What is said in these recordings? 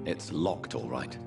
It's locked, all right.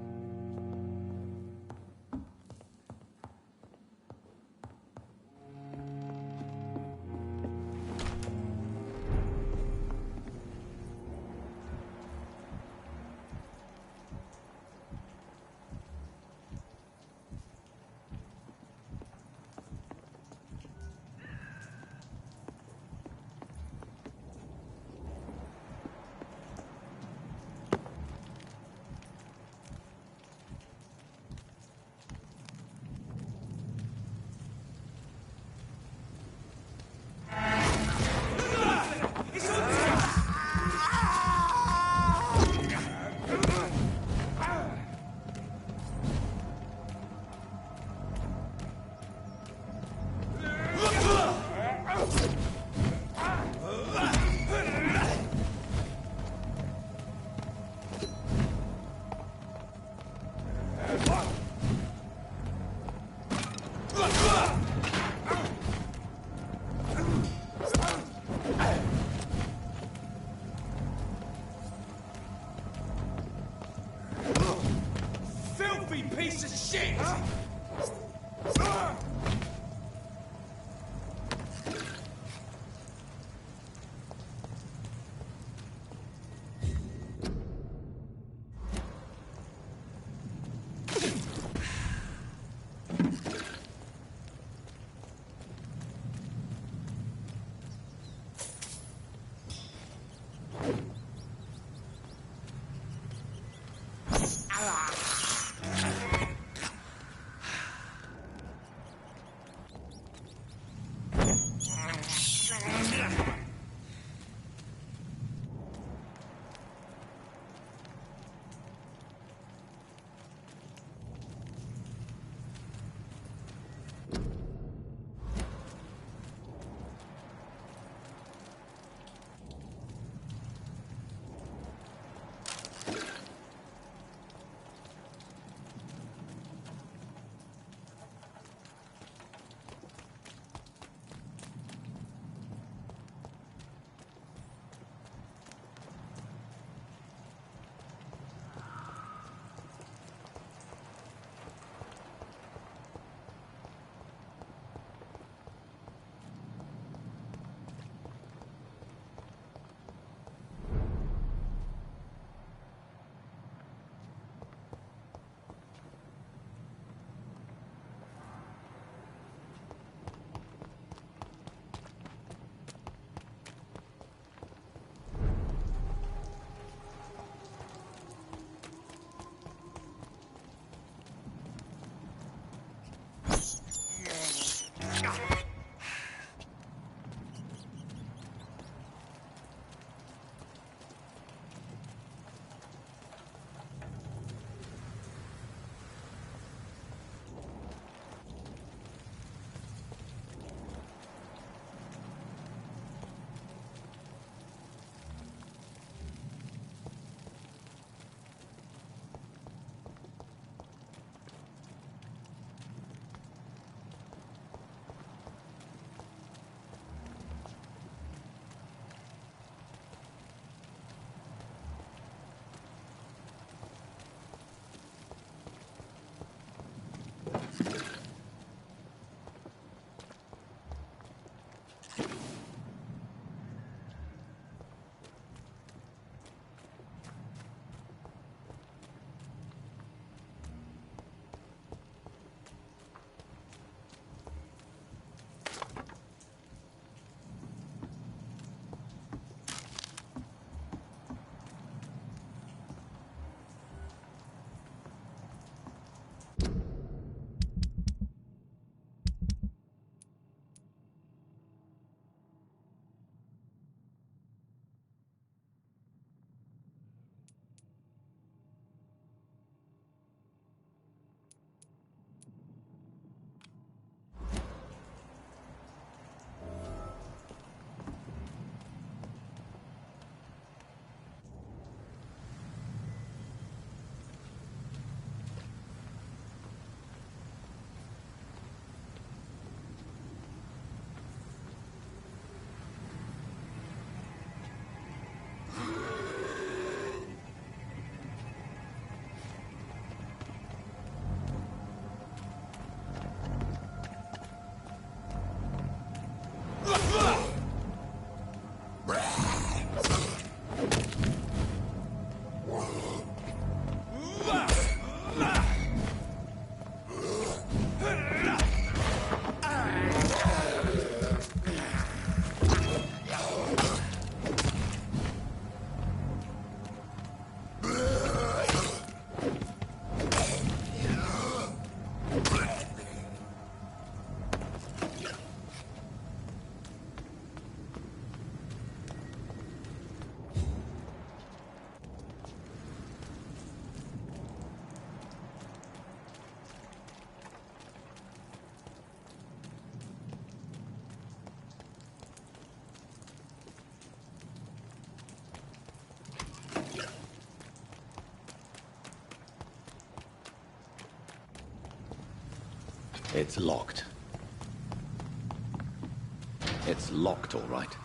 It's locked. It's locked, all right.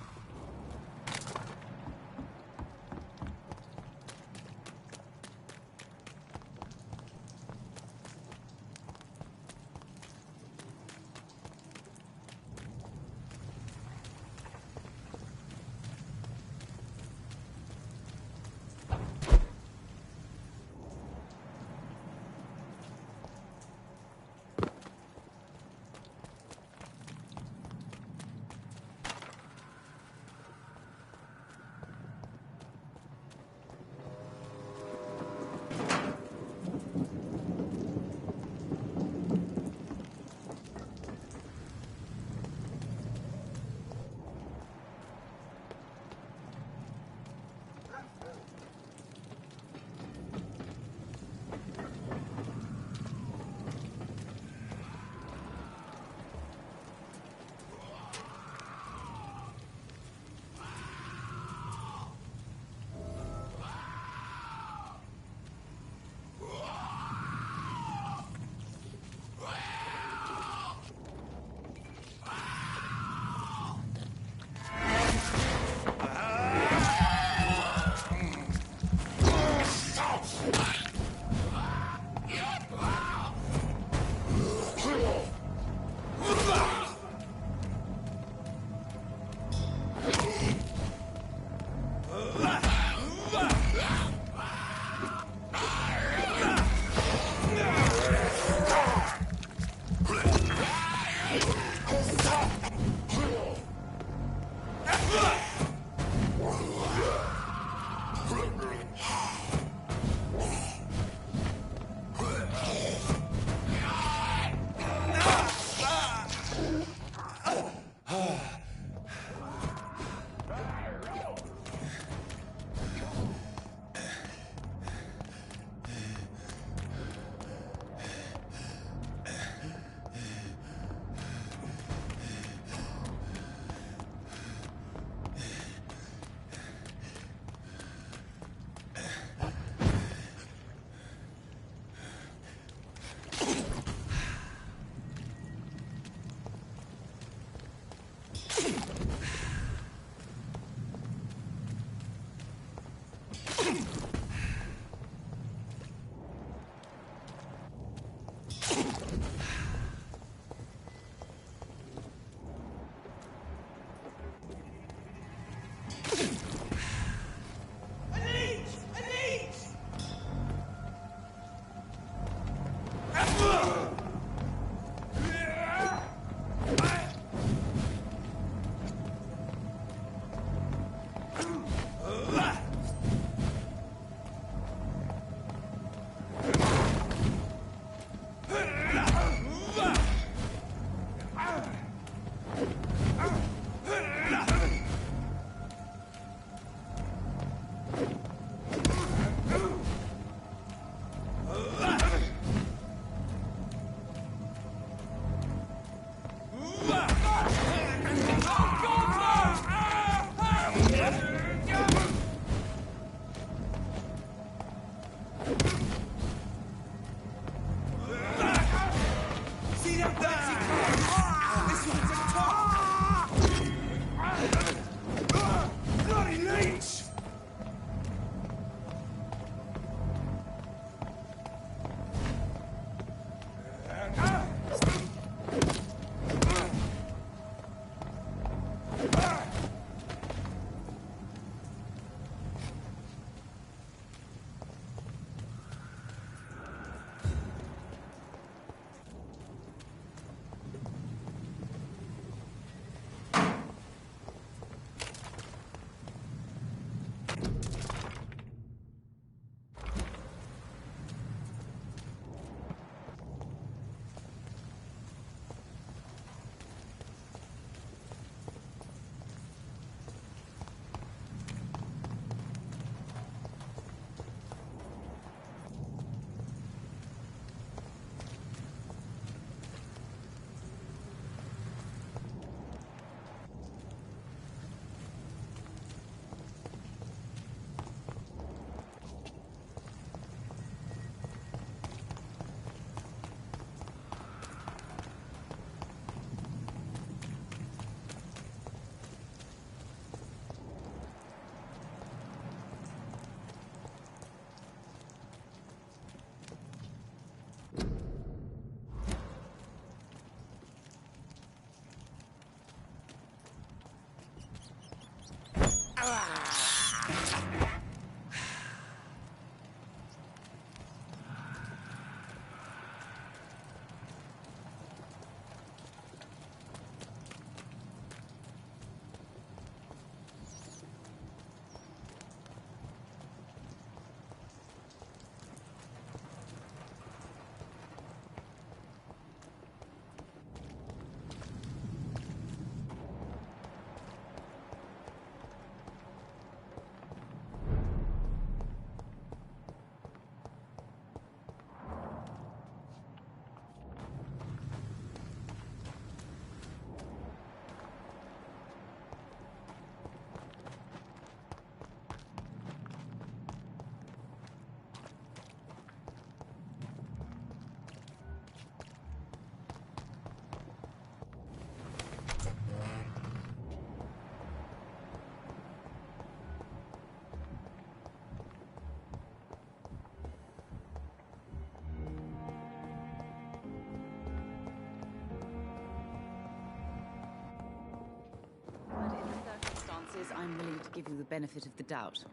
I'm willing to give you the benefit of the doubt.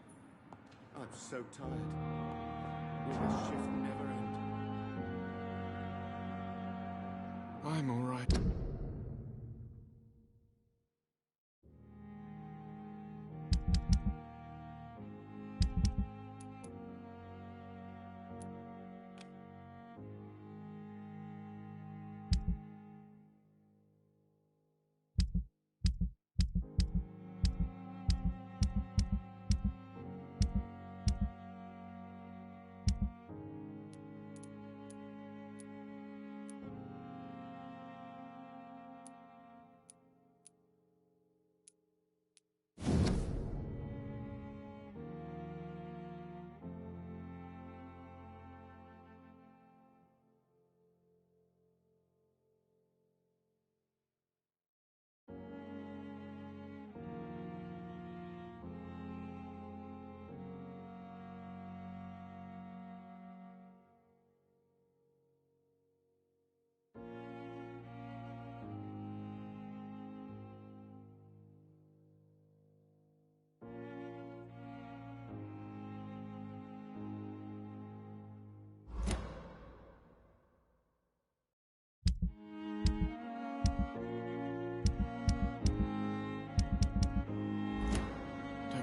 I'm so tired. Will this shift never end? I'm all right.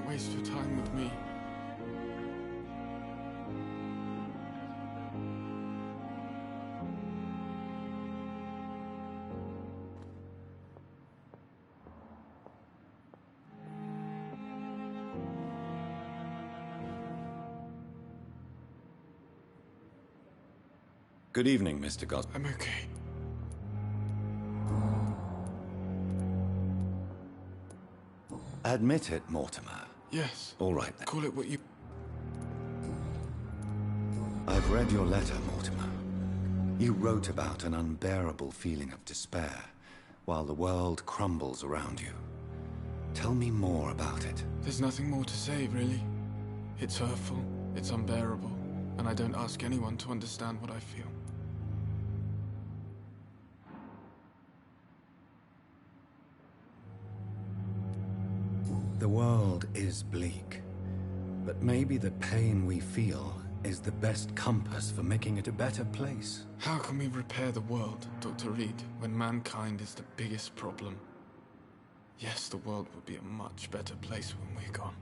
Waste your time with me. Good evening, Mr. Gos. I'm okay. Admit it, Mortimer. Yes. All right, then. Call it what you... I've read your letter, Mortimer. You wrote about an unbearable feeling of despair, while the world crumbles around you. Tell me more about it. There's nothing more to say, really. It's hurtful, it's unbearable, and I don't ask anyone to understand what I feel. The world is bleak, but maybe the pain we feel is the best compass for making it a better place. How can we repair the world, Dr. Reed, when mankind is the biggest problem? Yes, the world would be a much better place when we're gone.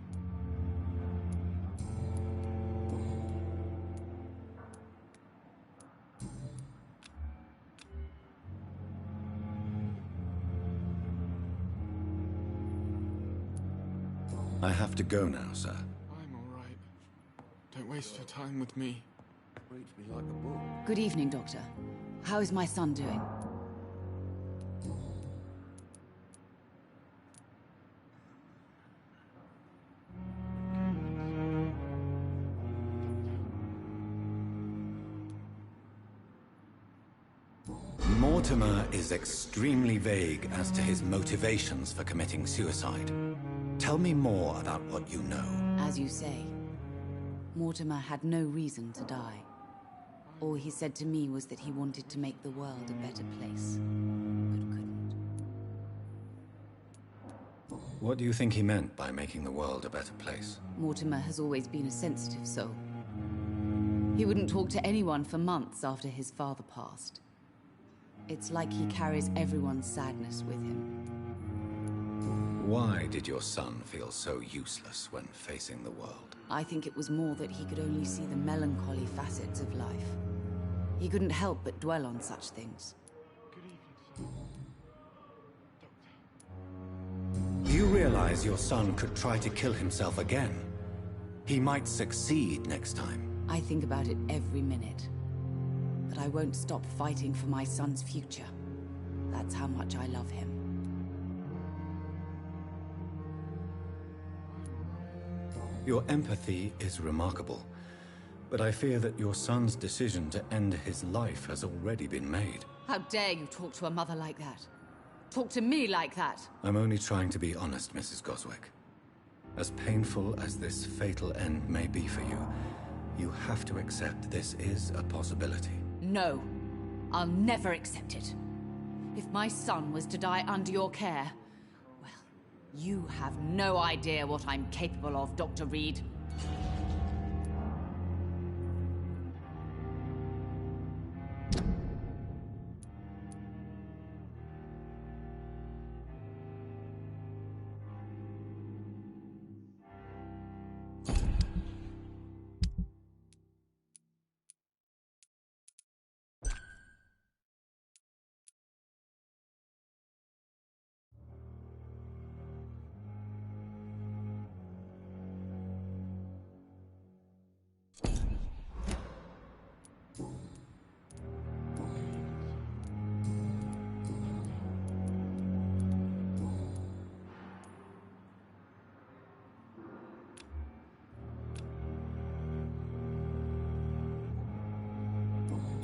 I have to go now, sir. I'm all right. Don't waste your time with me. Reads me like a book. Good evening, Doctor. How is my son doing? Mortimer is extremely vague as to his motivations for committing suicide. Tell me more about what you know. As you say, Mortimer had no reason to die. All he said to me was that he wanted to make the world a better place, but couldn't. What do you think he meant by making the world a better place? Mortimer has always been a sensitive soul. He wouldn't talk to anyone for months after his father passed. It's like he carries everyone's sadness with him. Why did your son feel so useless when facing the world? I think it was more that he could only see the melancholy facets of life. He couldn't help but dwell on such things. Do you realize your son could try to kill himself again? He might succeed next time. I think about it every minute. But I won't stop fighting for my son's future. That's how much I love him. Your empathy is remarkable, but I fear that your son's decision to end his life has already been made. How dare you talk to a mother like that? Talk to me like that? I'm only trying to be honest, Mrs. Goswick. As painful as this fatal end may be for you, you have to accept this is a possibility. No, I'll never accept it. If my son was to die under your care, well, you have no idea what I'm capable of, Dr. Reed.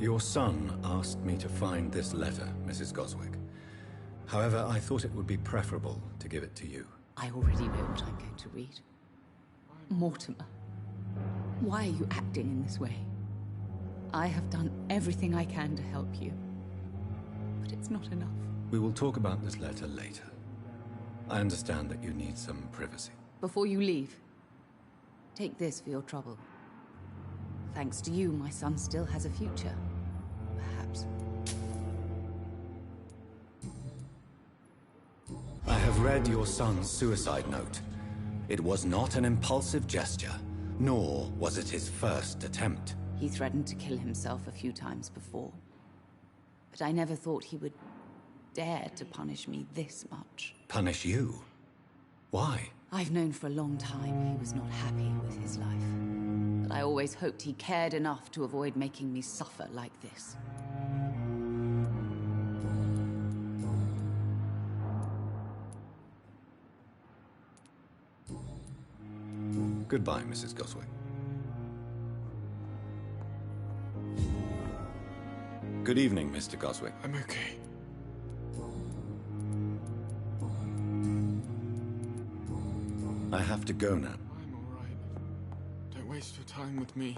Your son asked me to find this letter, Mrs. Goswick. However, I thought it would be preferable to give it to you. I already know what I'm going to read. Mortimer, why are you acting in this way? I have done everything I can to help you, but it's not enough. We will talk about this letter later. I understand that you need some privacy. Before you leave, take this for your trouble. Thanks to you, my son still has a future. Perhaps. I have read your son's suicide note. It was not an impulsive gesture, nor was it his first attempt. He threatened to kill himself a few times before. But I never thought he would dare to punish me this much. Punish you? Why? I've known for a long time he was not happy with his life. But I always hoped he cared enough to avoid making me suffer like this. Goodbye, Mrs. Goswick. Good evening, Mr. Goswick. I'm okay. I have to go now. I'm all right. Don't waste your time with me.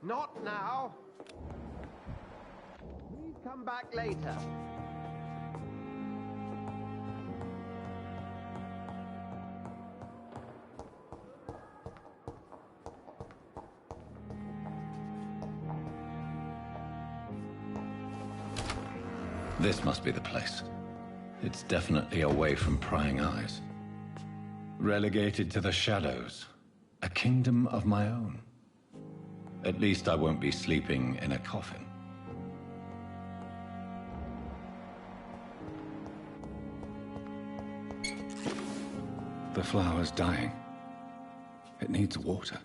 Not now. Please come back later. This must be the place. It's definitely away from prying eyes. Relegated to the shadows. A kingdom of my own. At least I won't be sleeping in a coffin. The flower's dying. It needs water.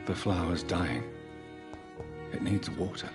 The flower's dying. It needs water.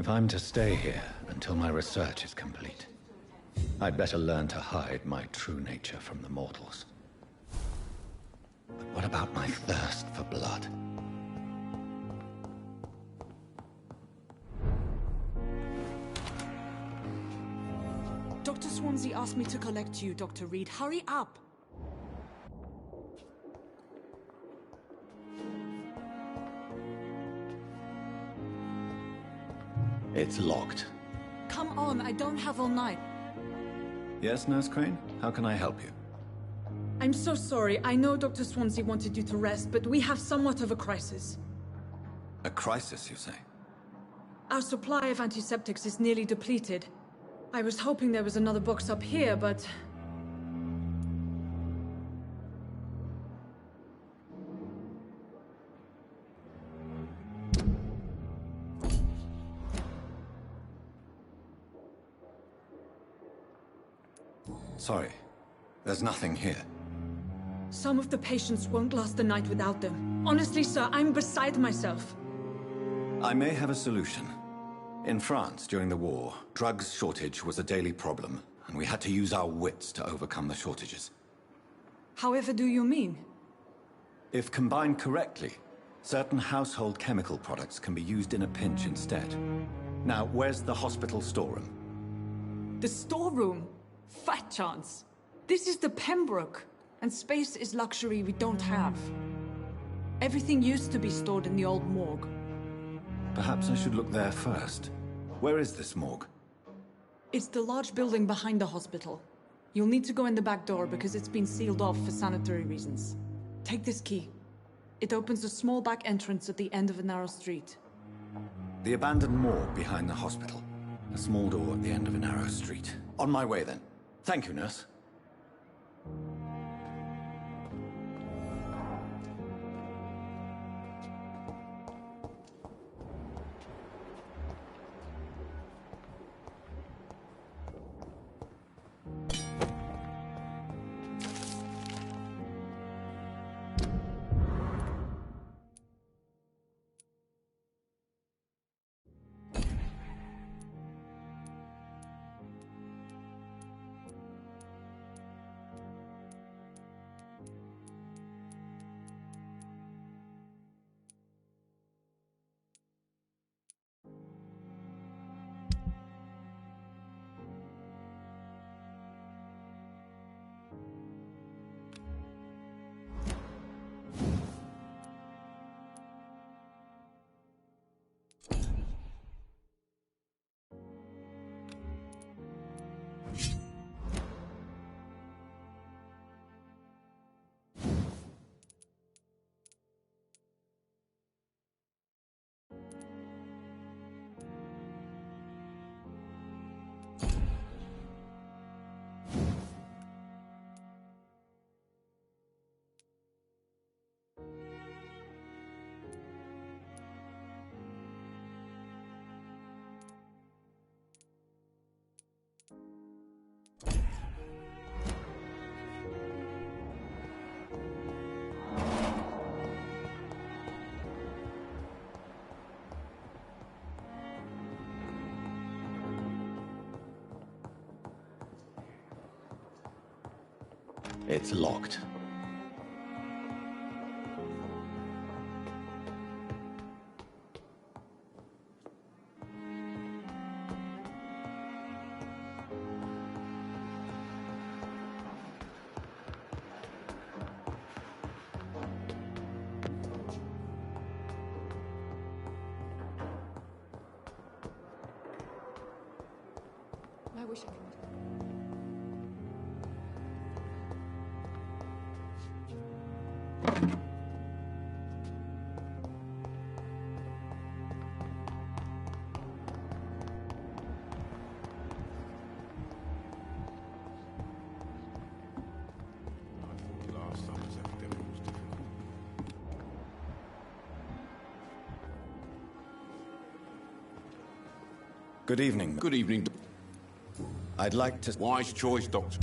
If I'm to stay here until my research is complete, I'd better learn to hide my true nature from the mortals. But what about my thirst for blood? Dr. Swansea asked me to collect you, Dr. Reed. Hurry up! It's locked. Come on, I don't have all night. Yes, Nurse Crane? How can I help you? I'm so sorry. I know Dr. Swansea wanted you to rest, but we have somewhat of a crisis. A crisis, you say? Our supply of antiseptics is nearly depleted. I was hoping there was another box up here, but... Sorry. There's nothing here. Some of the patients won't last the night without them. Honestly, sir, I'm beside myself. I may have a solution. In France, during the war, drugs shortage was a daily problem, and we had to use our wits to overcome the shortages. However do you mean? If combined correctly, certain household chemical products can be used in a pinch instead. Now, where's the hospital storeroom? The storeroom? Fat chance. This is the Pembroke, and space is luxury we don't have. Everything used to be stored in the old morgue. Perhaps I should look there first. Where is this morgue? It's the large building behind the hospital. You'll need to go in the back door because it's been sealed off for sanitary reasons. Take this key. It opens a small back entrance at the end of a narrow street. The abandoned morgue behind the hospital. A small door at the end of a narrow street. On my way then. Thank you, nurse. It's locked. I wish I could. I thought last time was evidently was difficult. Good evening. Good evening. I'd like to... Wise choice, Doctor.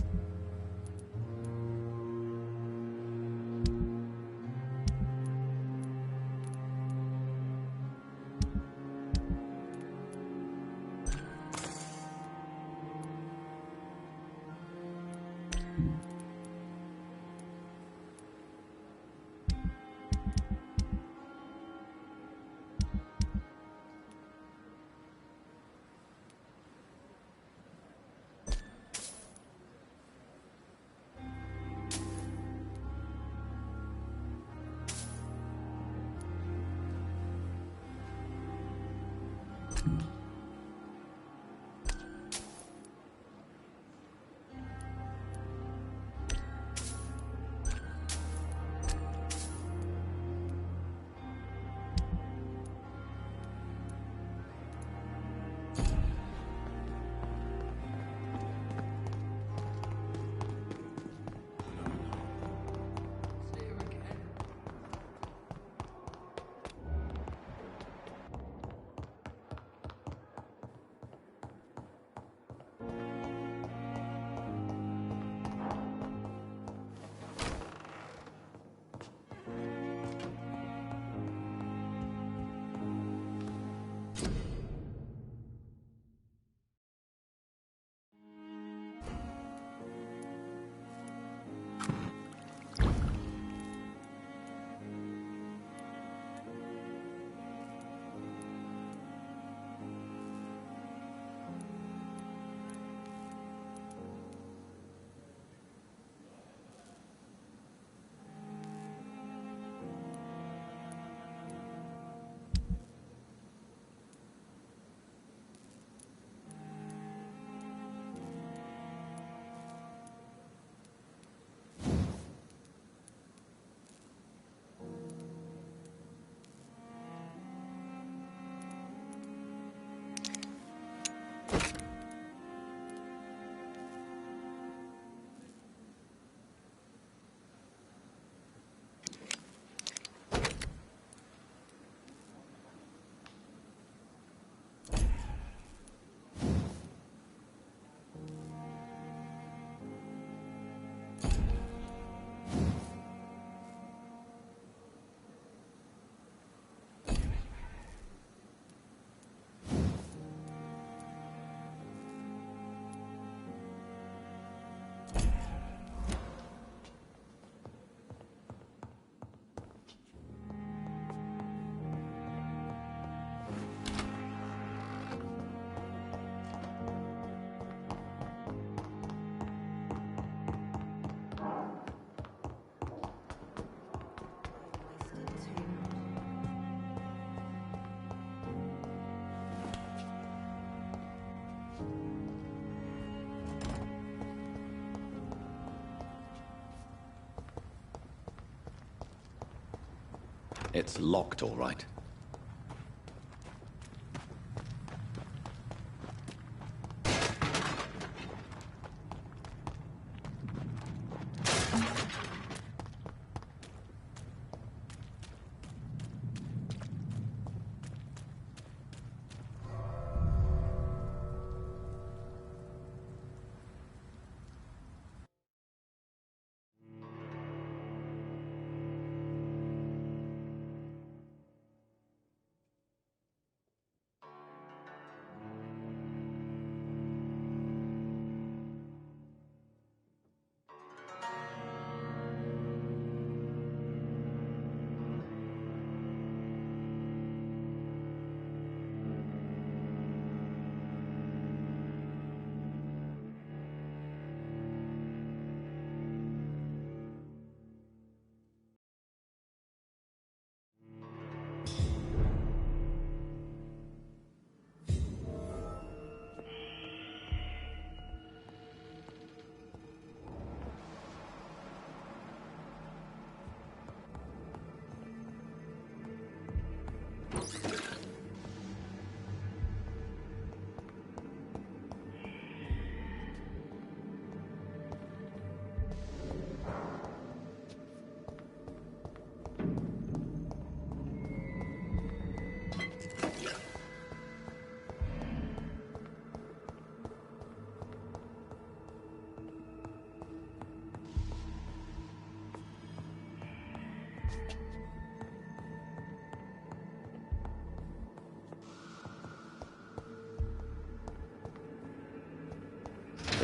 It's locked, all right.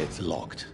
It's locked.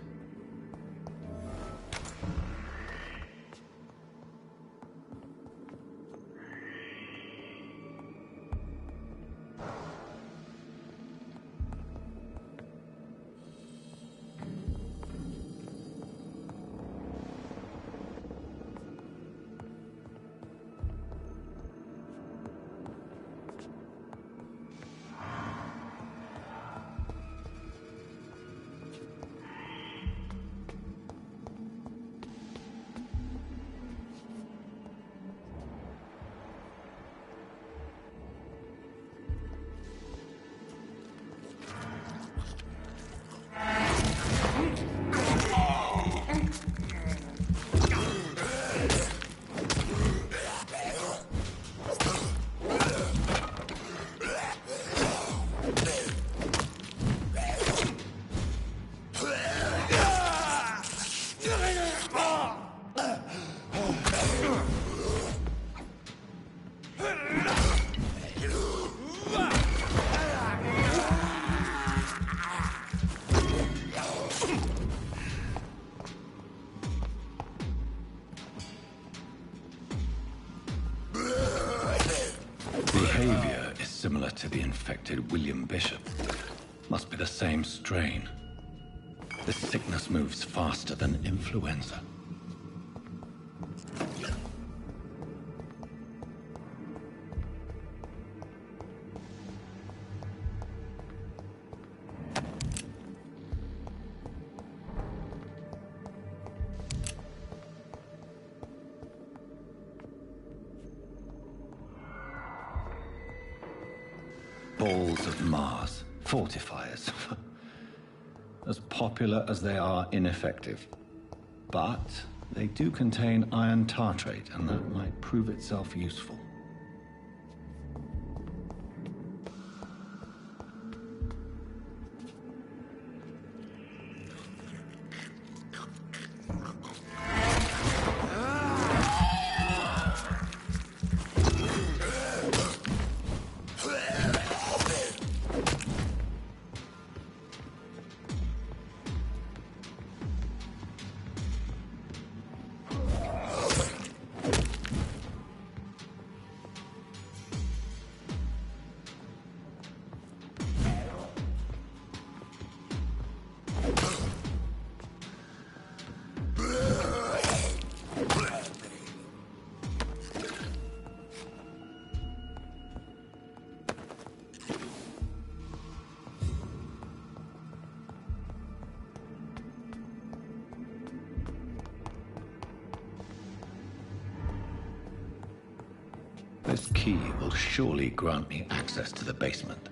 Behavior is similar to the infected William Bishop. Must be the same strain. This sickness moves faster than influenza. Balls of Mars, fortifiers. As popular as they are ineffective. But they do contain iron tartrate, and that might prove itself useful. This key will surely grant me access to the basement.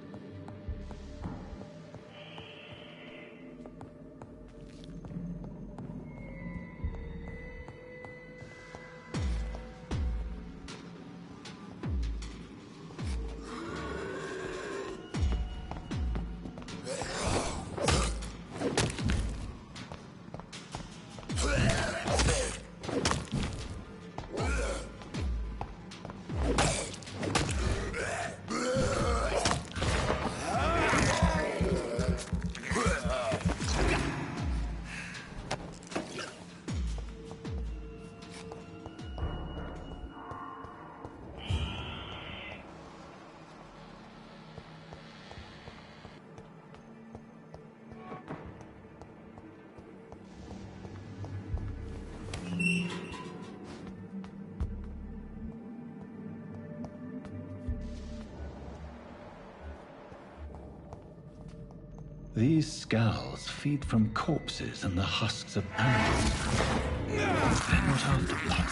These scowls feed from corpses and the husks of animals. They're not after blood.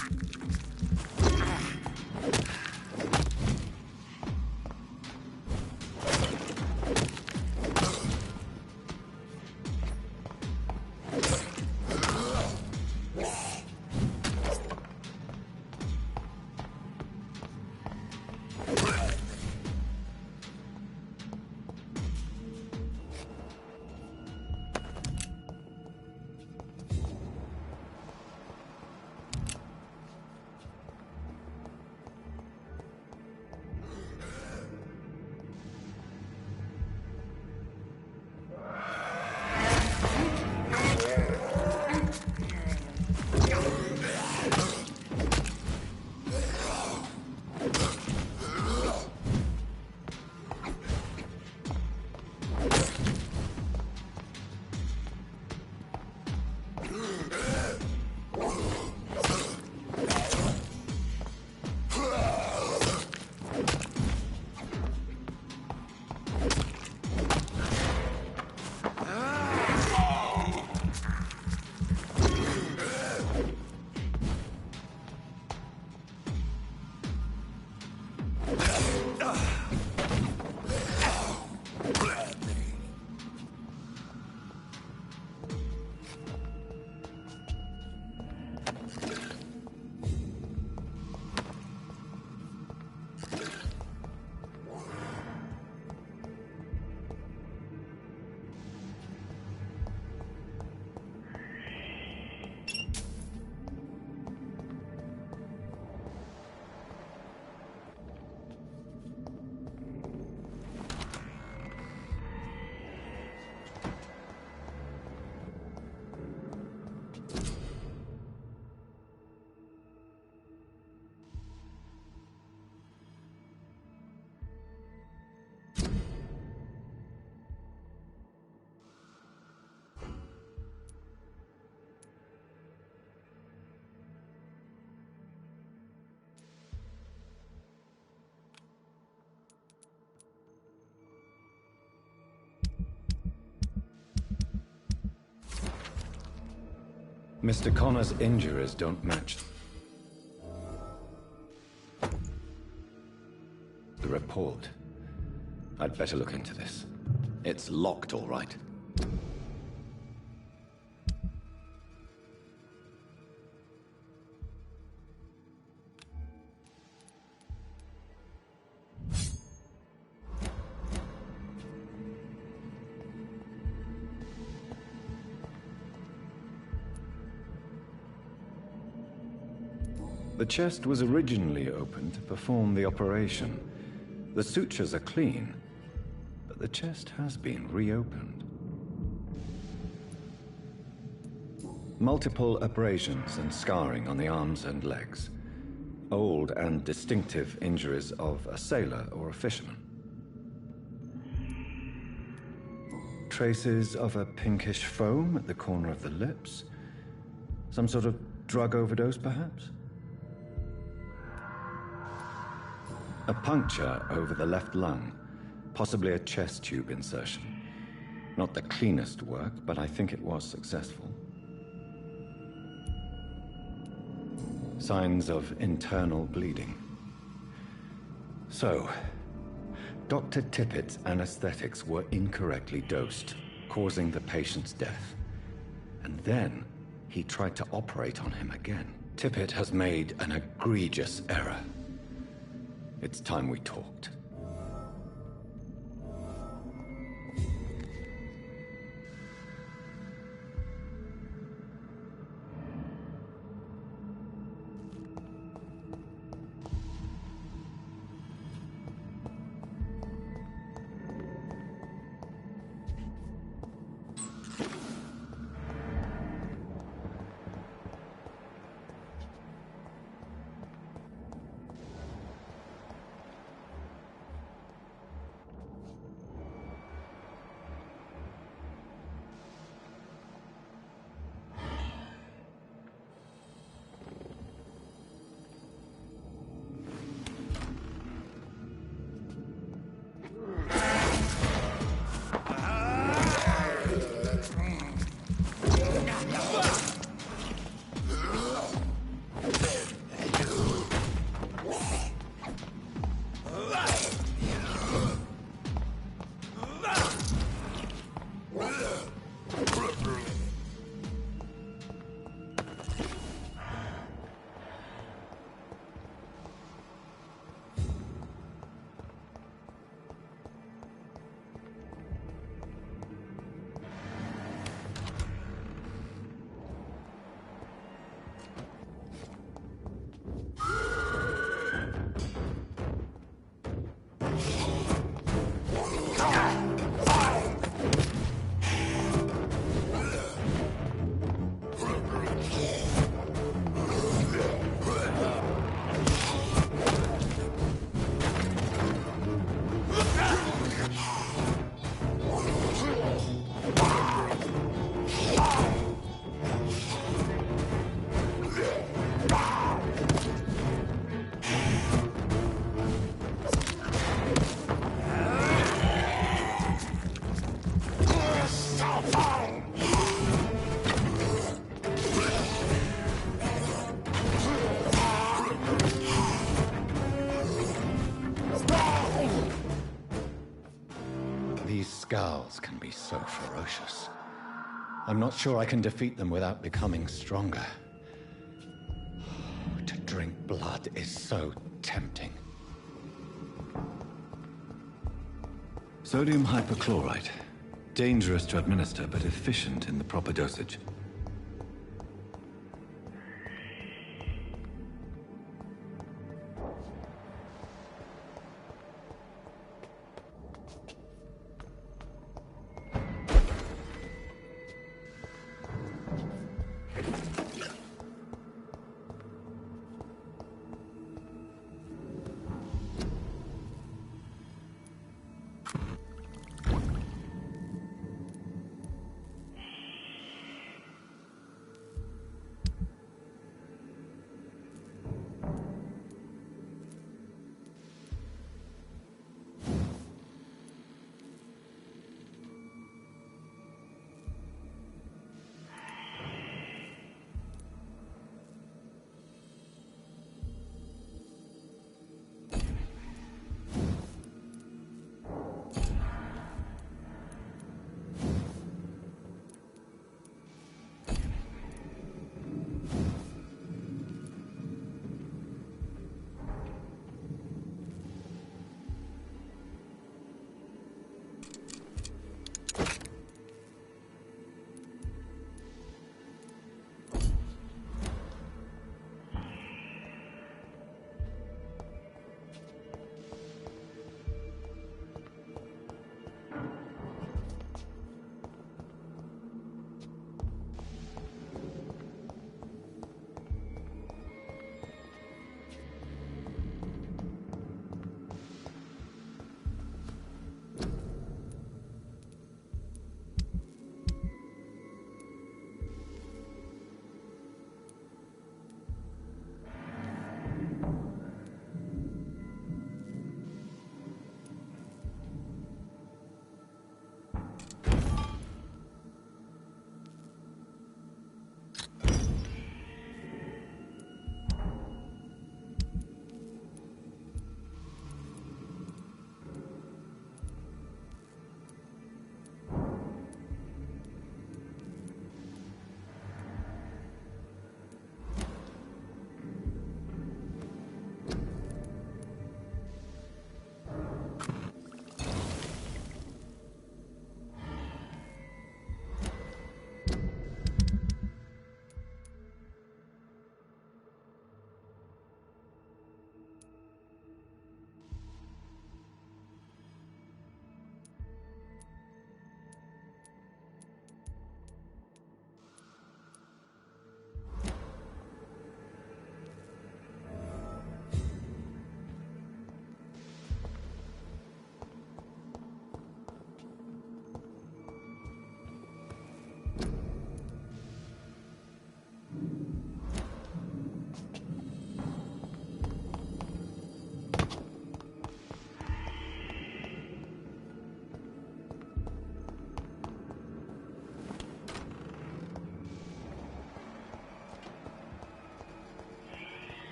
Mr. Connor's injuries don't match the report. I'd better look into this. It's locked, all right. The chest was originally opened to perform the operation. The sutures are clean, but the chest has been reopened. Multiple abrasions and scarring on the arms and legs. Old and distinctive injuries of a sailor or a fisherman. Traces of a pinkish foam at the corner of the lips. Some sort of drug overdose, perhaps? A puncture over the left lung, possibly a chest tube insertion. Not the cleanest work, but I think it was successful. Signs of internal bleeding. So, Dr. Tippett's anesthetics were incorrectly dosed, causing the patient's death. And then, he tried to operate on him again. Tippett has made an egregious error. It's time we talked. Skulls can be so ferocious. I'm not sure I can defeat them without becoming stronger. To drink blood is so tempting. Sodium hypochlorite. Dangerous to administer, but efficient in the proper dosage.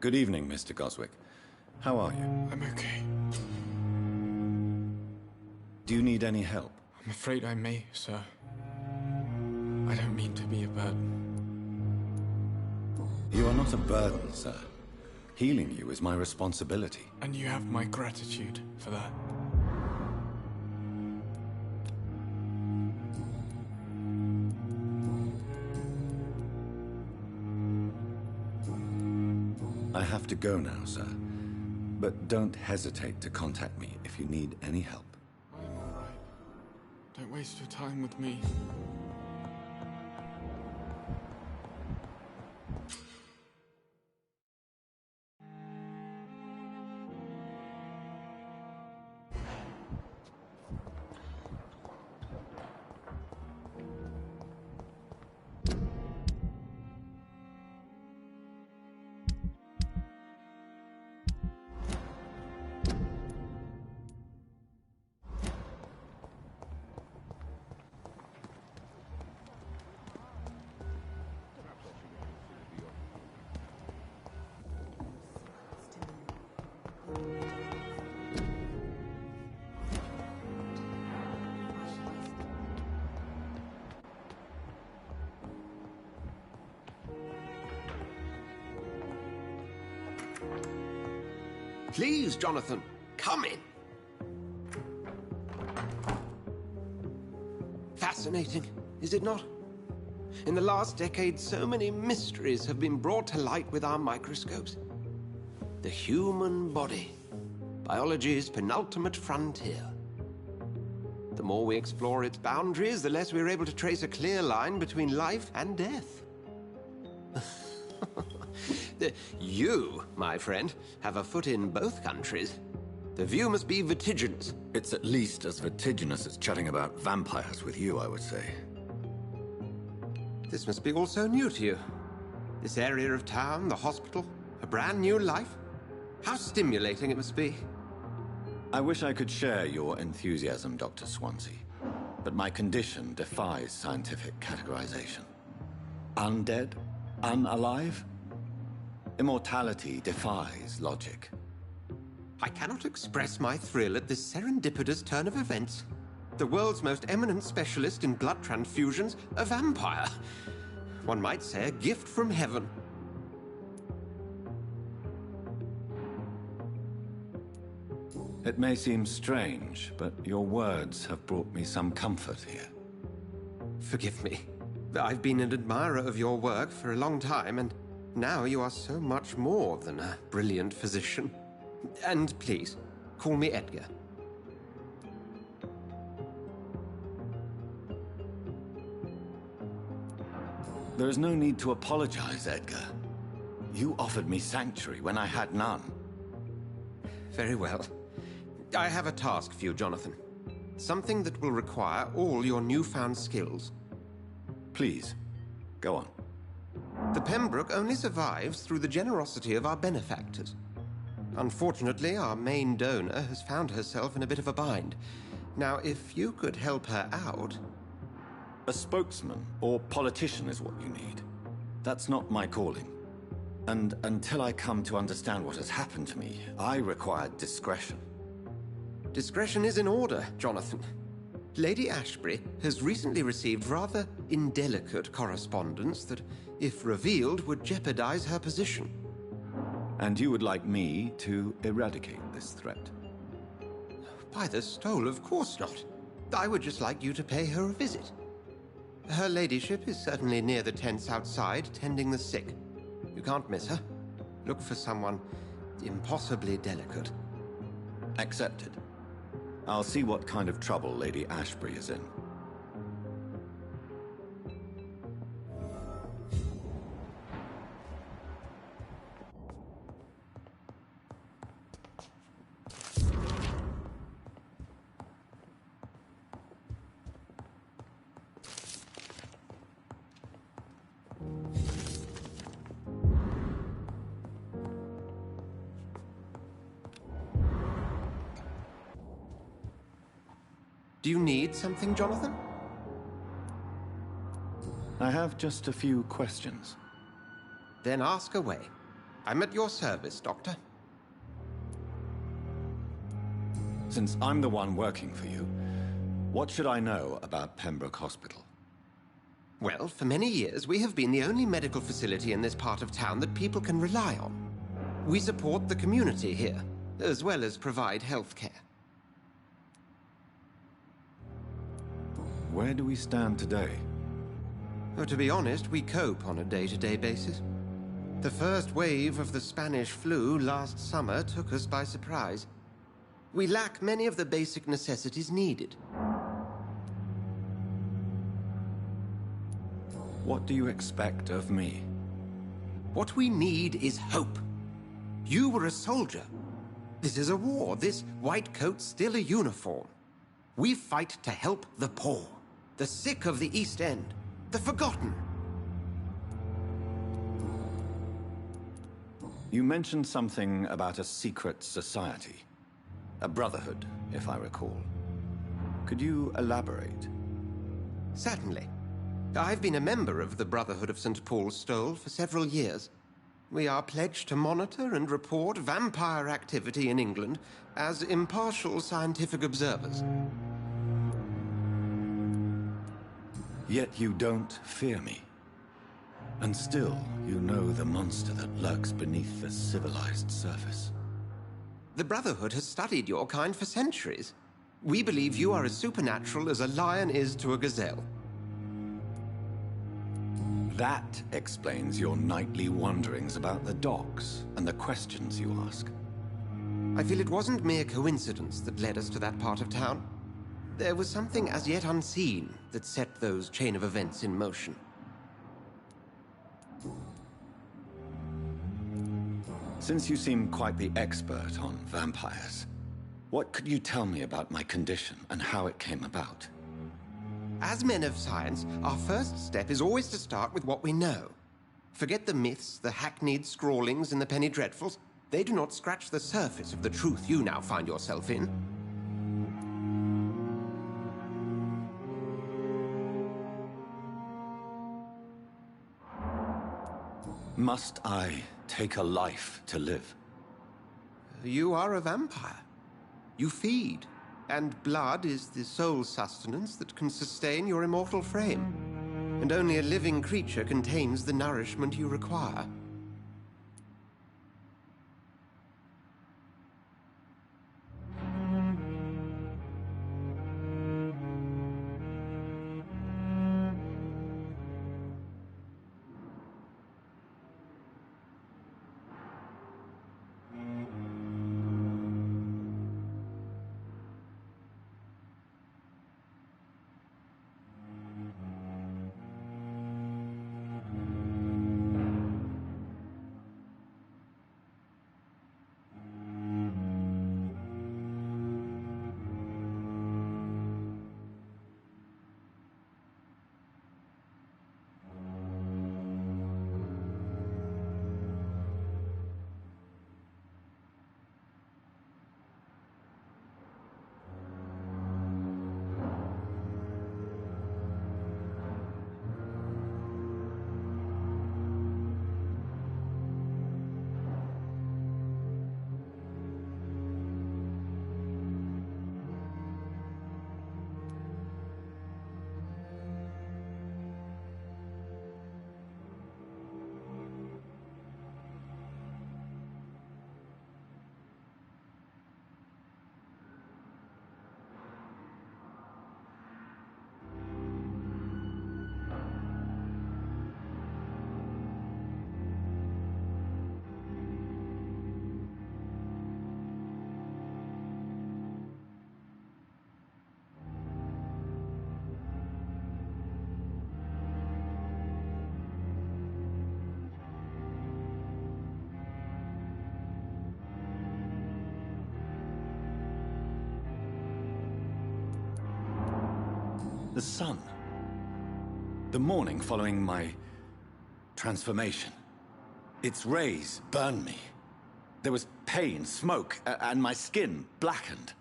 Good evening, Mr. Goswick. How are you? I'm okay. Do you need any help? I'm afraid I may, sir. I don't mean to be a burden. You are not a burden, sir. Healing you is my responsibility. And you have my gratitude for that. I have to go now, sir. But don't hesitate to contact me if you need any help. I'm all right. Don't waste your time with me. Please, Jonathan, come in. Fascinating, is it not? In the last decade, so many mysteries have been brought to light with our microscopes. The human body, biology's penultimate frontier. The more we explore its boundaries, the less we're able to trace a clear line between life and death. You, my friend, have a foot in both countries. The view must be vertiginous. It's at least as vertiginous as chatting about vampires with you, I would say. This must be all so new to you. This area of town, the hospital, a brand new life. How stimulating it must be. I wish I could share your enthusiasm, Dr. Swansea, but my condition defies scientific categorization. Undead? Unalive? Immortality defies logic. I cannot express my thrill at this serendipitous turn of events. The world's most eminent specialist in blood transfusions, a vampire. One might say a gift from heaven. It may seem strange, but your words have brought me some comfort here. Forgive me. I've been an admirer of your work for a long time, and now you are so much more than a brilliant physician. And please, call me Edgar. There is no need to apologize, Edgar. You offered me sanctuary when I had none. Very well. I have a task for you, Jonathan. Something that will require all your newfound skills. Please, go on. The Pembroke only survives through the generosity of our benefactors. Unfortunately, our main donor has found herself in a bit of a bind. Now, if you could help her out... A spokesman or politician is what you need. That's not my calling. And until I come to understand what has happened to me, I require discretion. Discretion is in order, Jonathan. Lady Ashbury has recently received rather indelicate correspondence that, if revealed, would jeopardize her position. And you would like me to eradicate this threat? By the stole, of course not. I would just like you to pay her a visit. Her ladyship is certainly near the tents outside, tending the sick. You can't miss her. Look for someone impossibly delicate. Accepted. I'll see what kind of trouble Lady Ashbury is in. Do you need something, Jonathan? I have just a few questions. Then ask away. I'm at your service, Doctor. Since I'm the one working for you, what should I know about Pembroke Hospital? Well, for many years, we have been the only medical facility in this part of town that people can rely on. We support the community here, as well as provide health care. Where do we stand today? Oh, to be honest, we cope on a day-to-day basis. The first wave of the Spanish flu last summer took us by surprise. We lack many of the basic necessities needed. What do you expect of me? What we need is hope. You were a soldier. This is a war. This white coat's still a uniform. We fight to help the poor, the sick of the East End, the forgotten. You mentioned something about a secret society. A brotherhood, if I recall. Could you elaborate? Certainly. I've been a member of the Brotherhood of St. Paul's Stole for several years. We are pledged to monitor and report vampire activity in England as impartial scientific observers. Yet you don't fear me. And still, you know the monster that lurks beneath the civilized surface. The Brotherhood has studied your kind for centuries. We believe you are as supernatural as a lion is to a gazelle. That explains your nightly wanderings about the docks and the questions you ask. I feel it wasn't mere coincidence that led us to that part of town. There was something as yet unseen that set those chain of events in motion. Since you seem quite the expert on vampires, what could you tell me about my condition and how it came about? As men of science, our first step is always to start with what we know. Forget the myths, the hackneyed scrawlings, and the penny dreadfuls. They do not scratch the surface of the truth you now find yourself in. Must I take a life to live? You are a vampire. You feed, and blood is the sole sustenance that can sustain your immortal frame. And only a living creature contains the nourishment you require. The sun. The morning following my transformation. Its rays burned me. There was pain, smoke, and my skin blackened.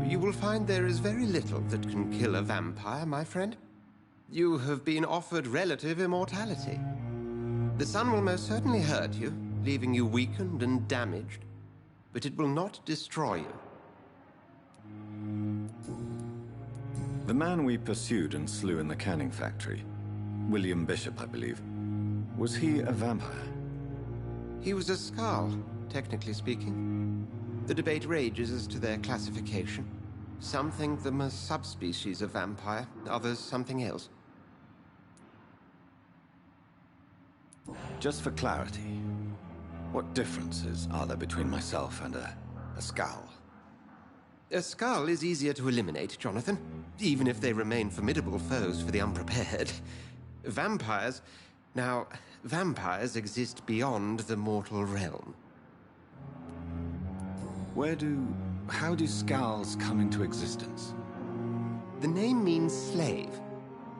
You will find there is very little that can kill a vampire, my friend. You have been offered relative immortality. The sun will most certainly hurt you, leaving you weakened and damaged, but it will not destroy you. The man we pursued and slew in the canning factory, William Bishop, I believe, was he a vampire? He was a Skald, technically speaking. The debate rages as to their classification. Some think them a subspecies of vampire, others something else. Just for clarity, what differences are there between myself and a Skald? A Skald is easier to eliminate, Jonathan, even if they remain formidable foes for the unprepared. Vampires... Now, vampires exist beyond the mortal realm. How do Skalds come into existence? The name means slave.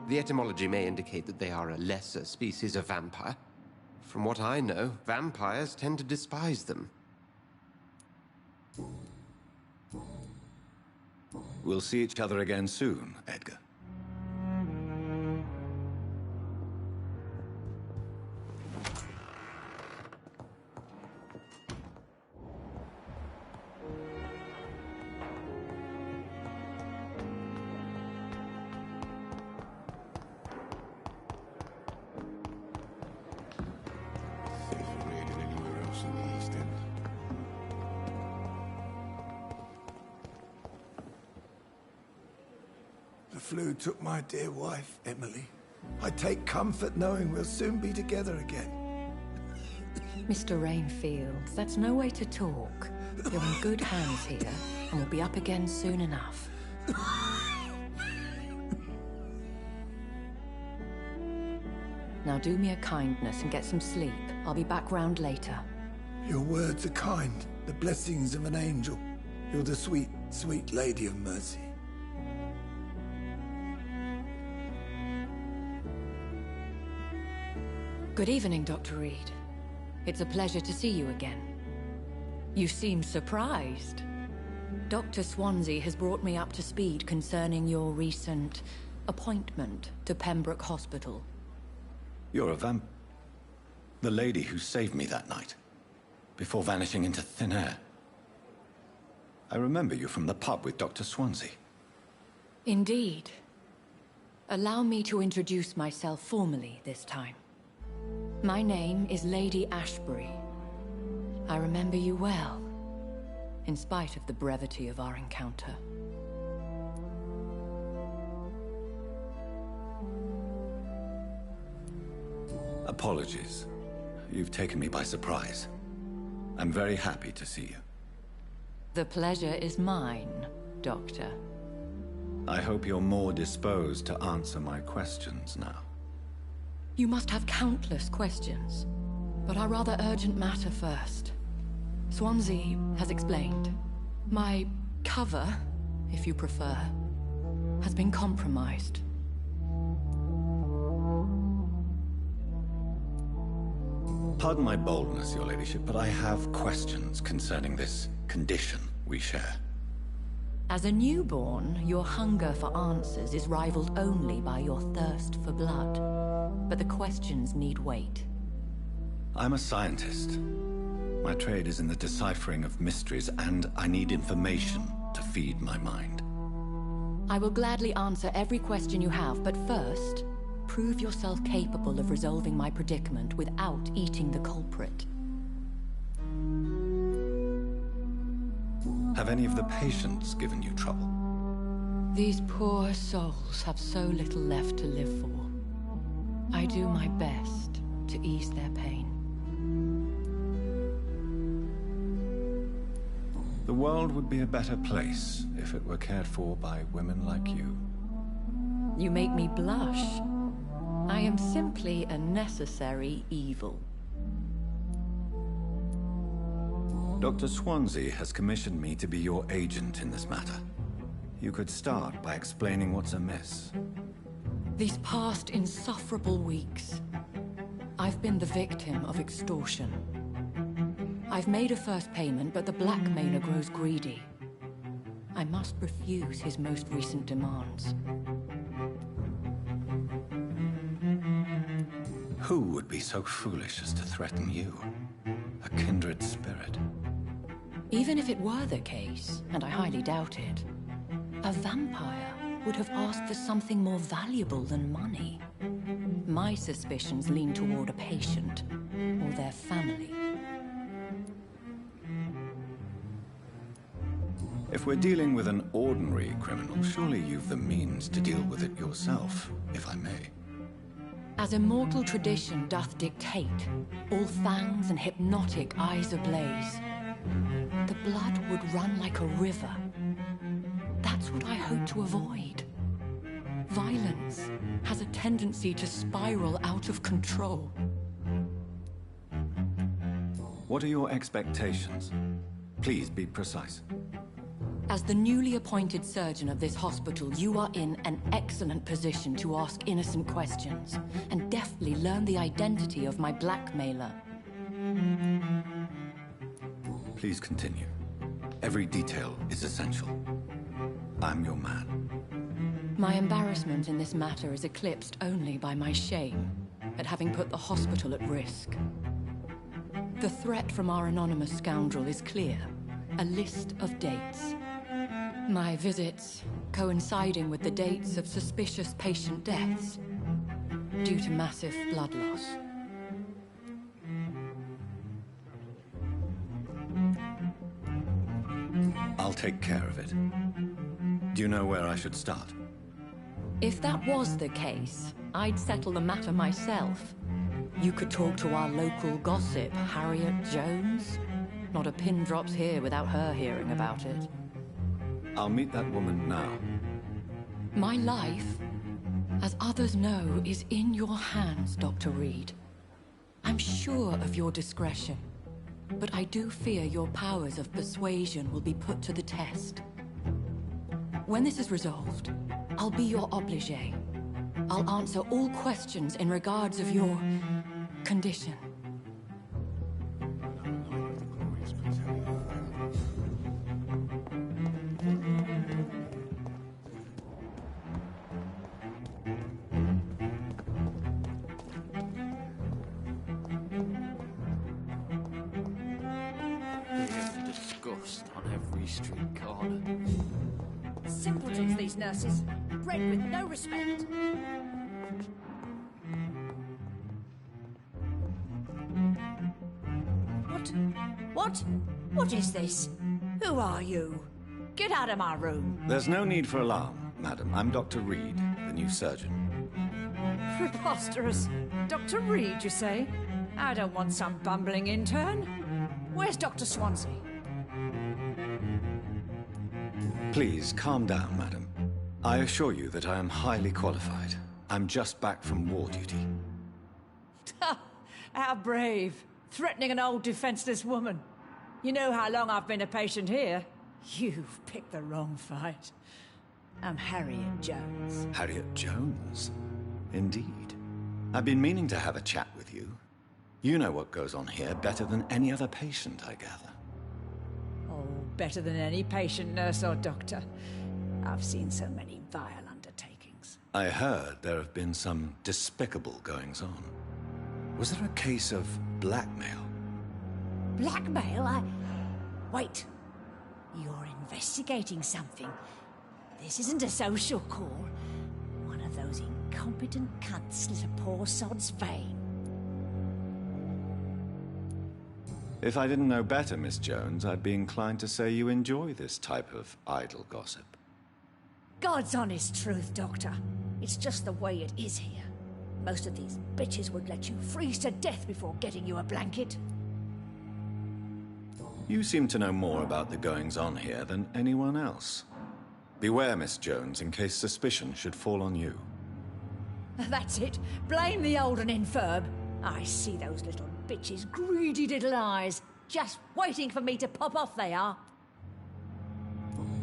The etymology may indicate that they are a lesser species of vampire. From what I know, vampires tend to despise them. We'll see each other again soon, Edgar. The flu took my dear wife, Emily. I take comfort knowing we'll soon be together again. Mr. Rainfield, that's no way to talk. You're in good hands here, and we'll be up again soon enough. Now do me a kindness and get some sleep. I'll be back round later. Your words are kind, the blessings of an angel. You're the sweet, sweet Lady of Mercy. Good evening, Dr. Reed. It's a pleasure to see you again. You seem surprised. Dr. Swansea has brought me up to speed concerning your recent appointment to Pembroke Hospital. You're a the lady who saved me that night, before vanishing into thin air. I remember you from the pub with Dr. Swansea. Indeed. Allow me to introduce myself formally this time. My name is Lady Ashbury. I remember you well, in spite of the brevity of our encounter. Apologies. You've taken me by surprise. I'm very happy to see you. The pleasure is mine, Doctor. I hope you're more disposed to answer my questions now. You must have countless questions, but our rather urgent matter first. Swansea has explained. My cover, if you prefer, has been compromised. Pardon my boldness, Your Ladyship, but I have questions concerning this condition we share. As a newborn, your hunger for answers is rivaled only by your thirst for blood. But the questions need wait. I'm a scientist. My trade is in the deciphering of mysteries, and I need information to feed my mind. I will gladly answer every question you have, but first, prove yourself capable of resolving my predicament without eating the culprit. Have any of the patients given you trouble? These poor souls have so little left to live for. I do my best to ease their pain. The world would be a better place if it were cared for by women like you. You make me blush. I am simply a necessary evil. Dr. Swansea has commissioned me to be your agent in this matter. You could start by explaining what's amiss. These past insufferable weeks, I've been the victim of extortion. I've made a first payment, but the blackmailer grows greedy. I must refuse his most recent demands. Who would be so foolish as to threaten you? a kindred spirit. Even if it were the case, and I highly doubt it, a vampire would have asked for something more valuable than money. My suspicions lean toward a patient, or their family. If we're dealing with an ordinary criminal, surely you've the means to deal with it yourself, if I may. As immortal tradition doth dictate, all fangs and hypnotic eyes ablaze, the blood would run like a river. That's what I hope to avoid. Violence has a tendency to spiral out of control. What are your expectations? Please be precise. As the newly appointed surgeon of this hospital, you are in an excellent position to ask innocent questions and deftly learn the identity of my blackmailer. Please continue. Every detail is essential. I'm your man. My embarrassment in this matter is eclipsed only by my shame at having put the hospital at risk. The threat from our anonymous scoundrel is clear. A list of dates. My visits coinciding with the dates of suspicious patient deaths due to massive blood loss. I'll take care of it. Do you know where I should start? If that was the case, I'd settle the matter myself. You could talk to our local gossip, Harriet Jones. Not a pin drops here without her hearing about it. I'll meet that woman now. My life, as others know, is in your hands, Dr. Reed. I'm sure of your discretion, but I do fear your powers of persuasion will be put to the test. When this is resolved, I'll be your obligé. I'll answer all questions in regards of your condition. On every street corner. Simpletons, these nurses. Bred with no respect. What? What is this? Who are you? Get out of my room. There's no need for alarm, madam. I'm Dr. Reed, the new surgeon. Preposterous. Dr. Reed, you say? I don't want some bumbling intern. Where's Dr. Swansea? Please, calm down, madam. I assure you that I am highly qualified. I'm just back from war duty. How brave. Threatening an old defenseless woman. You know how long I've been a patient here? You've picked the wrong fight. I'm Harriet Jones. Harriet Jones? Indeed. I've been meaning to have a chat with you. You know what goes on here better than any other patient, I gather. Oh, better than any patient, nurse or doctor. I've seen so many vile undertakings. I heard there have been some despicable goings-on. Was there a case of blackmail? Blackmail? Wait. You're investigating something. This isn't a social call. One of those incompetent cunts slit a poor sod's vein. If I didn't know better, Miss Jones, I'd be inclined to say you enjoy this type of idle gossip. God's honest truth, Doctor. It's just the way it is here. Most of these bitches would let you freeze to death before getting you a blanket. You seem to know more about the goings-on here than anyone else. Beware, Miss Jones, in case suspicion should fall on you. That's it. Blame the old and infirm. I see those little bitches' greedy little eyes. Just waiting for me to pop off they are.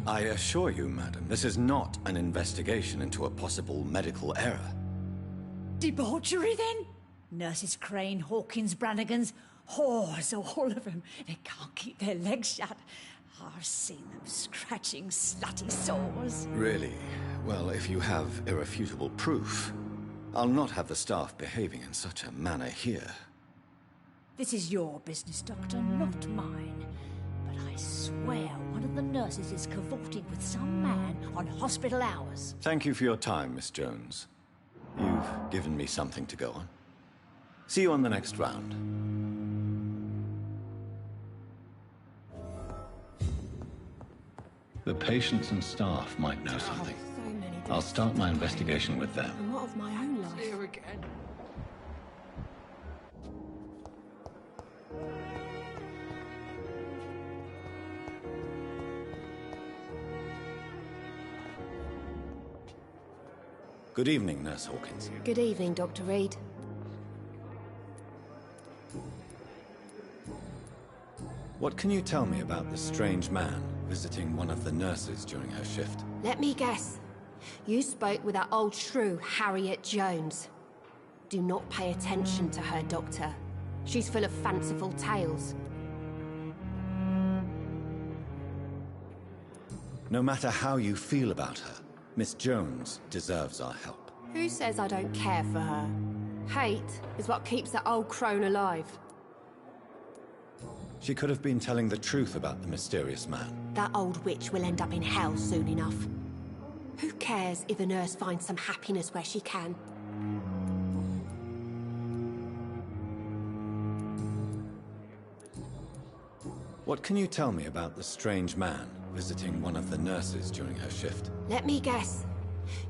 I assure you, madam, this is not an investigation into a possible medical error. Debauchery, then? Nurses Crane, Hawkins, Brannigans, whores, all of them. They can't keep their legs shut. I've seen them scratching slutty sores. Really? Well, if you have irrefutable proof, I'll not have the staff behaving in such a manner here. This is your business, Doctor, not mine. But I swear one of the nurses is cavorting with some man on hospital hours. Thank you for your time, Miss Jones. You've given me something to go on. See you on the next round. The patients and staff might know something. I'll start my investigation with them. And what of my own life? Here again. Good evening, Nurse Hawkins. Good evening, Dr. Reed. What can you tell me about the strange man visiting one of the nurses during her shift? Let me guess. You spoke with that old shrew, Harriet Jones. Do not pay attention to her, Doctor. She's full of fanciful tales. No matter how you feel about her, Miss Jones deserves our help. Who says I don't care for her? Hate is what keeps that old crone alive. She could have been telling the truth about the mysterious man. That old witch will end up in hell soon enough. Who cares if a nurse finds some happiness where she can? What can you tell me about the strange man visiting one of the nurses during her shift? Let me guess.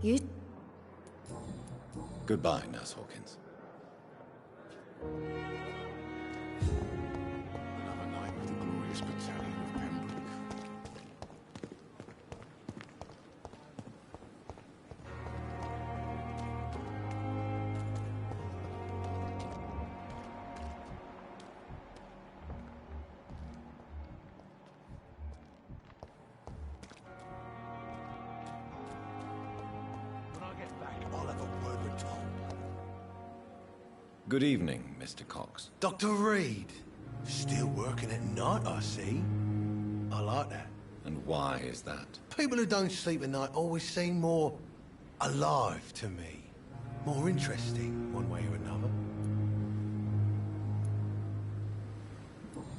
You... Goodbye, Nurse Hawkins. Another night with the glorious battalion of Pembroke. When I get back, I'll have a word with Tom. Good evening, Mr. Cox. Dr. Reed. Still working at night, I see. I like that. And why is that? People who don't sleep at night always seem more alive to me. More interesting, one way or another.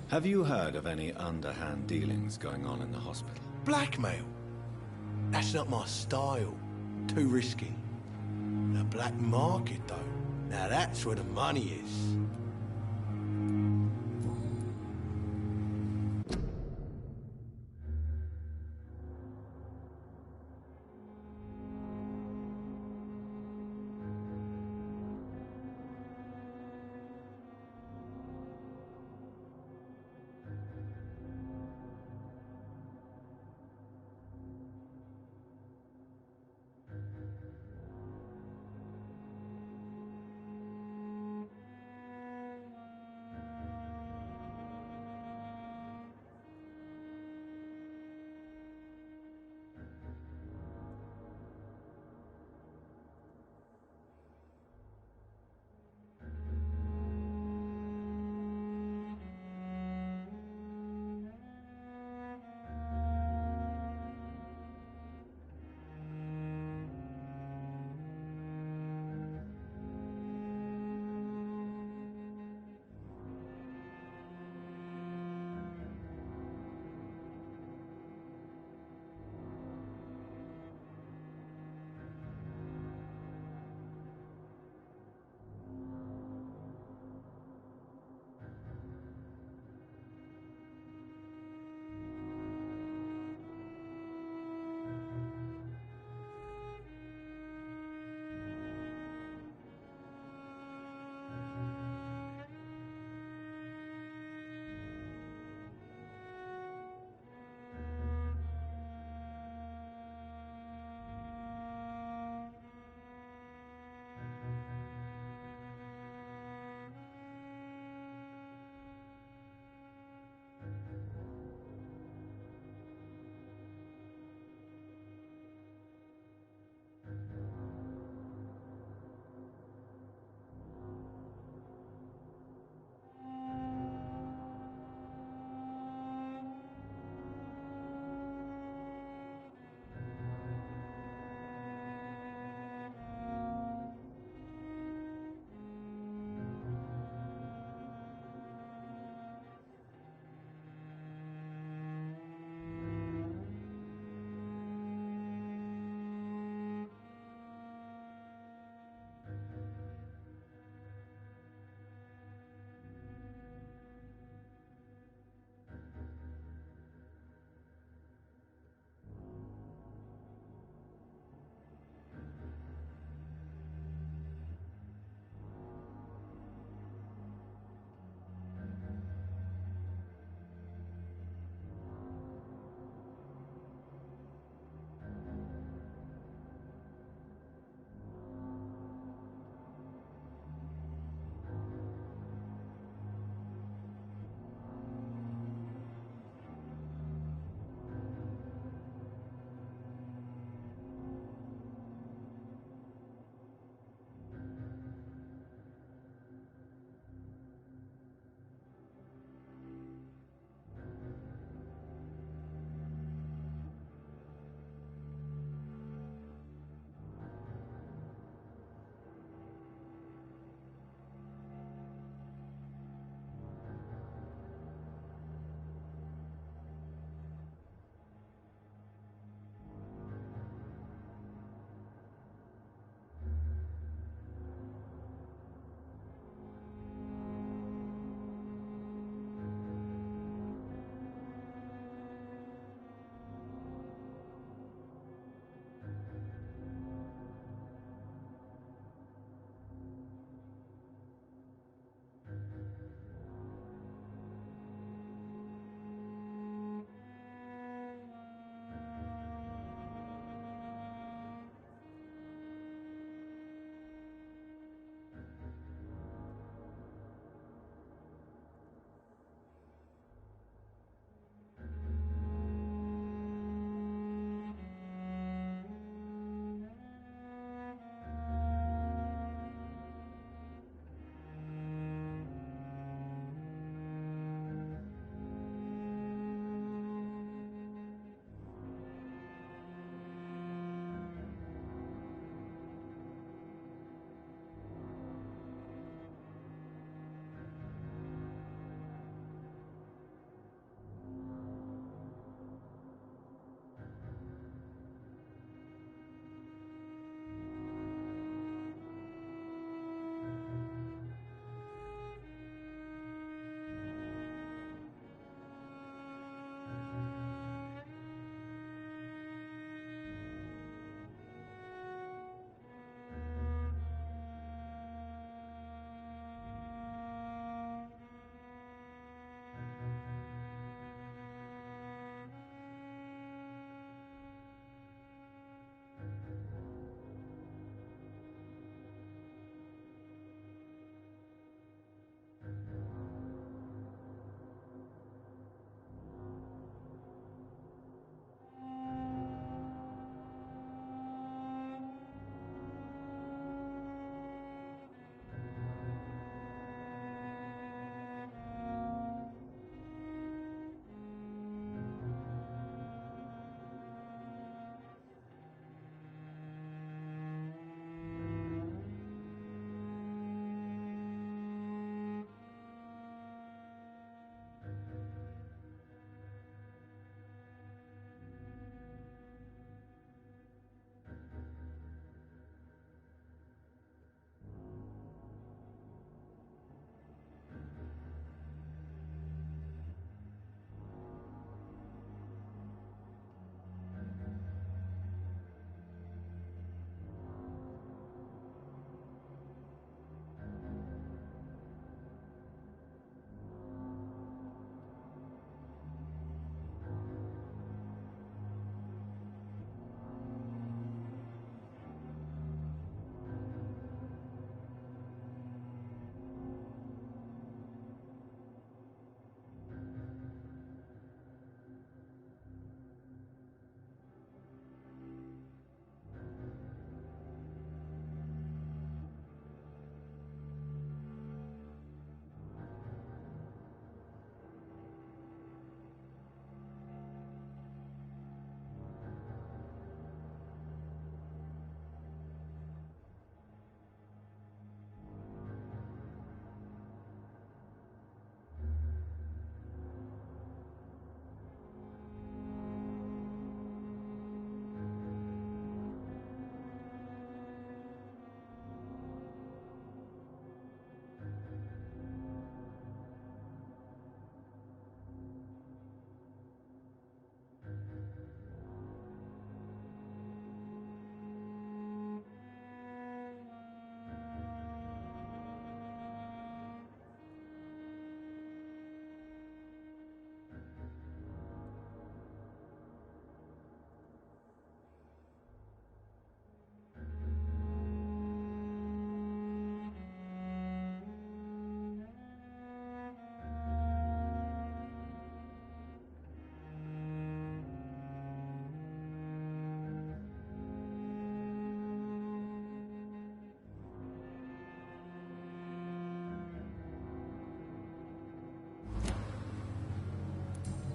Have you heard of any underhand dealings going on in the hospital? Blackmail? That's not my style. Too risky. The black market, though. Now that's where the money is.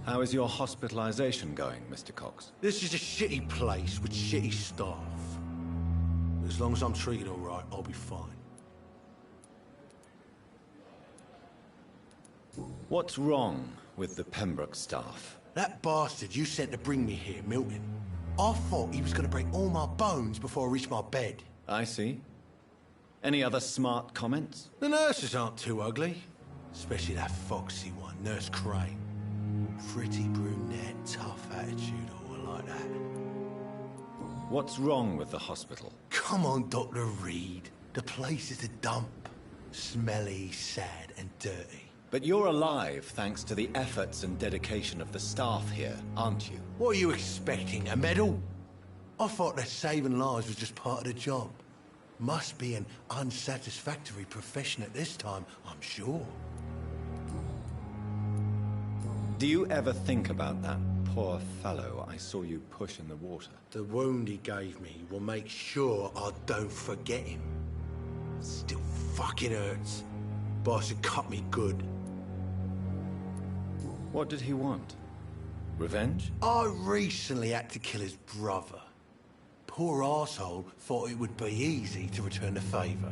How is your hospitalization going, Mr. Cox? This is a shitty place with shitty staff. As long as I'm treated all right, I'll be fine. What's wrong with the Pembroke staff? That bastard you sent to bring me here, Milton. I thought he was going to break all my bones before I reached my bed. I see. Any other smart comments? The nurses aren't too ugly. Especially that foxy one, Nurse Crane. Pretty brunette, tough attitude, all like that. What's wrong with the hospital? Come on, Dr. Reed. The place is a dump. Smelly, sad, and dirty. But you're alive thanks to the efforts and dedication of the staff here, aren't you? What are you expecting, a medal? I thought that saving lives was just part of the job. Must be an unsatisfactory profession at this time, I'm sure. Do you ever think about that poor fellow I saw you push in the water? The wound he gave me will make sure I don't forget him. Still fucking hurts. Boss had cut me good. What did he want? Revenge? I recently had to kill his brother. Poor arsehole thought it would be easy to return the favor.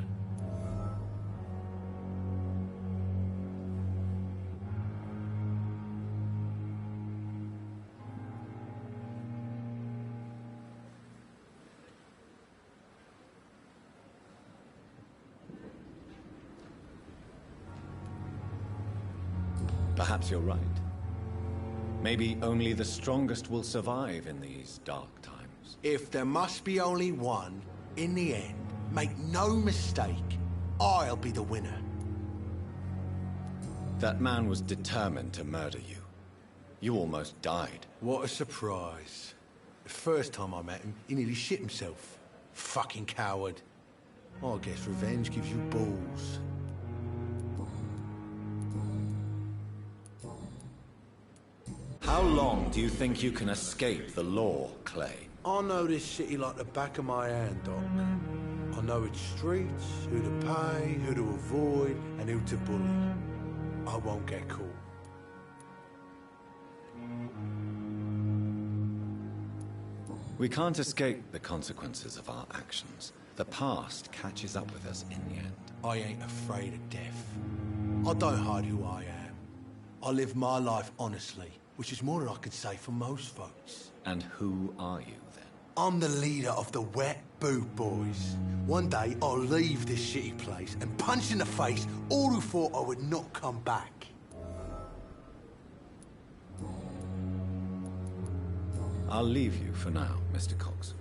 Perhaps you're right. Maybe only the strongest will survive in these dark times. If there must be only one, in the end, make no mistake, I'll be the winner. That man was determined to murder you. You almost died. What a surprise. The first time I met him, he nearly shit himself. Fucking coward. I guess revenge gives you balls. How long do you think you can escape the law, Clay? I know this city like the back of my hand, Doc. I know its streets, who to pay, who to avoid, and who to bully. I won't get caught. We can't escape the consequences of our actions. The past catches up with us in the end. I ain't afraid of death. I don't hide who I am. I live my life honestly, which is more than I could say for most folks. And who are you, then? I'm the leader of the Wet Boot Boys. One day, I'll leave this shitty place and punch in the face all who thought I would not come back. I'll leave you for now, Mr. Cox.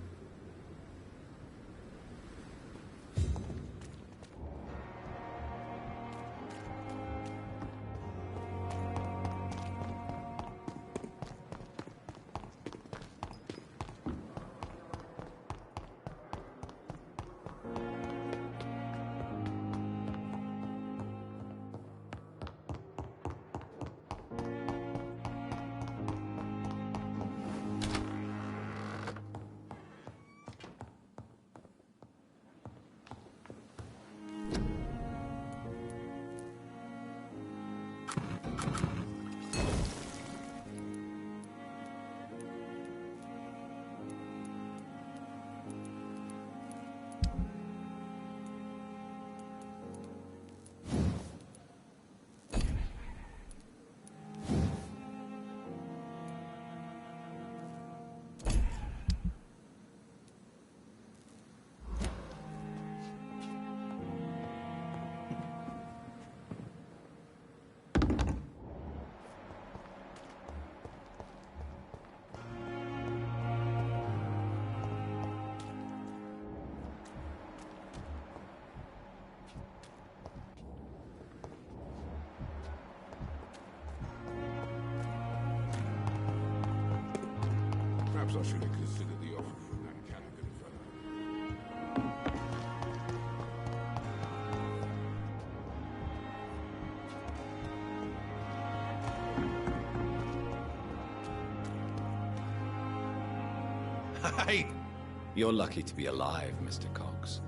Perhaps I should have considered the offer from that Callaghan fellow. Hey! You're lucky to be alive, Mr. Cox.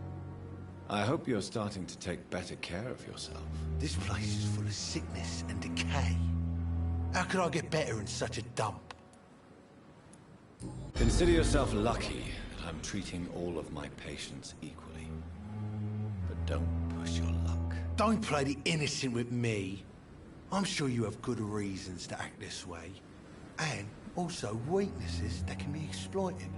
I hope you're starting to take better care of yourself. This place is full of sickness and decay. How could I get better in such a dump? Consider yourself lucky that I'm treating all of my patients equally. But don't push your luck. Don't play the innocent with me. I'm sure you have good reasons to act this way. And also weaknesses that can be exploited.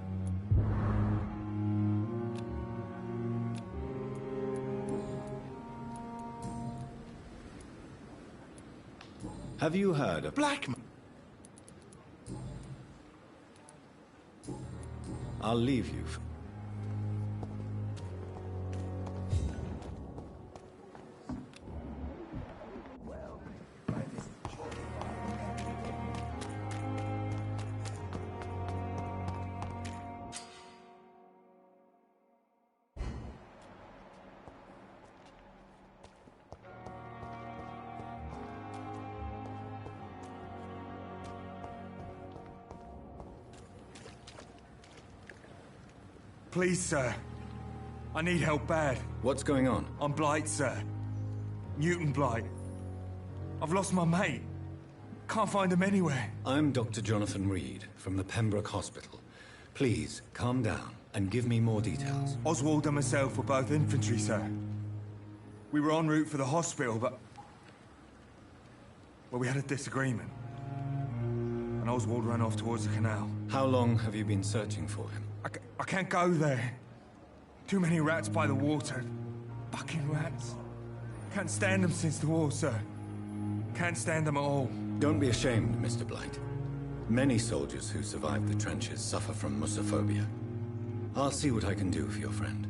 Have you heard of Blackmail? I'll leave you. Please, sir. I need help bad. What's going on? I'm Blight, sir. Newton Blight. I've lost my mate. Can't find him anywhere. I'm Dr. Jonathan Reed from the Pembroke Hospital. Please, calm down and give me more details. Oswald and myself were both infantry, sir. We were en route for the hospital, but... well, we had a disagreement. And Oswald ran off towards the canal. How long have you been searching for him? I can't go there. Too many rats by the water. Fucking rats. Can't stand them since the war, sir. Can't stand them at all. Don't be ashamed, Mr. Blight. Many soldiers who survived the trenches suffer from musophobia. I'll see what I can do for your friend.